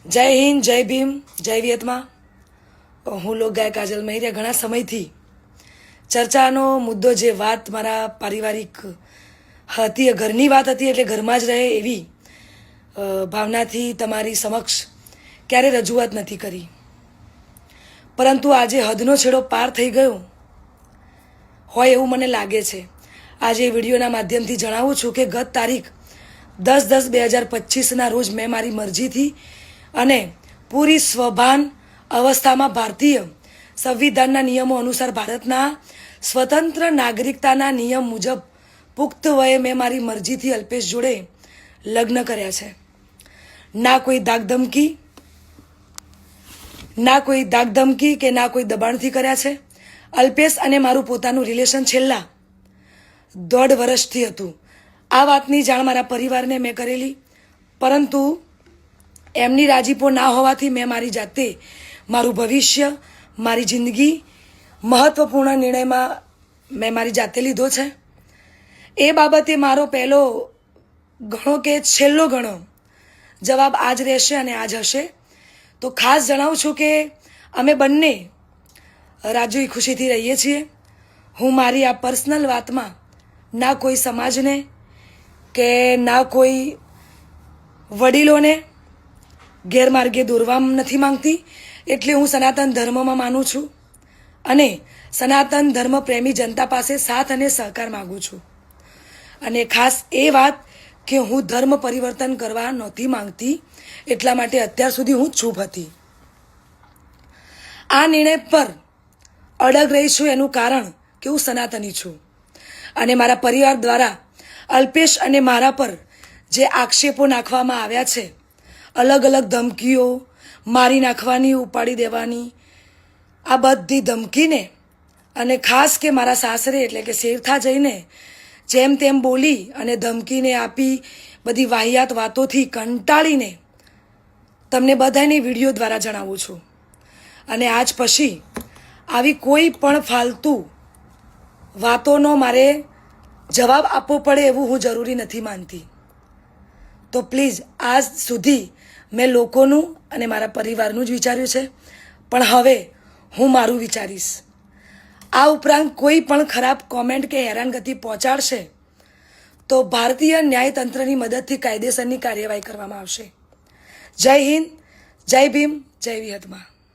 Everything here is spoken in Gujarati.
જય હિન્દ, જય ભીમ, જય વિયતમાં. હું લોકગાયક કાજલ મહેરિયા ઘણા સમયથી ચર્ચાનો મુદ્દો જે વાત મારા પારિવારિક હતી, ઘરની વાત હતી, એટલે ઘરમાં જ રહે એવી ભાવનાથી તમારી સમક્ષ ક્યારે રજૂઆત નથી કરી. પરંતુ આજે હદનો છેડો પાર થઈ ગયો હોય એવું મને લાગે છે. આજે વિડીયોના માધ્યમથી જણાવું છું કે ગત તારીખ 10/10/2025ના રોજ મેં મારી મરજીથી અને પૂરી સ્વભાન અવસ્થામાં ભારતીય સંવિધાનના નિયમો અનુસાર ભારતના સ્વતંત્ર નાગરિકતાના નિયમ મુજબ પુખ્ત વયે મેં મારી મરજીથી અલ્પેશ જોડે લગ્ન કર્યા છે. ના કોઈ ધાકધમકી કે ના કોઈ દબાણથી કર્યા છે. અલ્પેશ અને મારું પોતાનું રિલેશન છેલ્લા 1.5 વર્ષથી હતું. આ વાતની જાણ મારા પરિવારને મેં કરેલી, પરંતુ એમની રાજીપો ના હોવાથી મેં મારી જાતે મારું ભવિષ્ય, મારી જિંદગી મહત્વપૂર્ણ નિર્ણયમાં મેં મારી જાતે લીધો છે. એ બાબતે મારો પહેલો ઘણો કે છેલ્લો ઘણો જવાબ આજ રહેશે અને આજ હશે. તો ખાસ જણાવું છું કે અમે બંને રાજી ખુશીથી રહીએ છીએ. હું મારી આ પર્સનલ વાતમાં ના કોઈ સમાજને કે ના કોઈ વડીલોને ગેરમાર્ગે દોરવા નથી માંગતી. એટલે હું સનાતન ધર્મમાં માનું છું અને સનાતન ધર્મ પ્રેમી જનતા પાસે સાથ અને સહકાર માગું છું. અને ખાસ એ વાત કે હું ધર્મ પરિવર્તન કરવા નહોતી માંગતી, એટલા માટે અત્યાર સુધી હું ચૂપ હતી. આ નિર્ણય પર અડગ રહી છું એનું કારણ કે હું સનાતની છું અને મારા પરિવાર દ્વારા અલ્પેશ અને મારા પર જે આક્ષેપો નાખવામાં આવ્યા છે, અલગ અલગ ધમકીઓ, મારી નાખવાની, ઉપાડી દેવાની, આ બધી ધમકીને અને ખાસ કે મારા સાસરે એટલે કે શેરથા જઈને જેમ તેમ બોલી અને ધમકીને આપી બધી વાહિયાત વાતોથી કંટાળીને તમને બધાને વિડીયો દ્વારા જણાવું છું. અને આજ પછી આવી કોઈ પણ ફાલતુ વાતોનો મારે જવાબ આપવો પડે એવું હું જરૂરી નથી માનતી. તો પ્લીઝ, આજ સુધી મેં લોકોનું અને મારા પરિવારનું જ વિચાર્યું છે, પણ હવે હું મારું વિચારીશ. આ ઉપરાંત કોઈ પણ ખરાબ કોમેન્ટ કે હેરાનગતિ પહોંચાડશે તો ભારતીય ન્યાયતંત્રની મદદથી કાયદેસરની કાર્યવાહી કરવામાં આવશે. જય હિન્દ, જય ભીમ, જય વિયતમાં.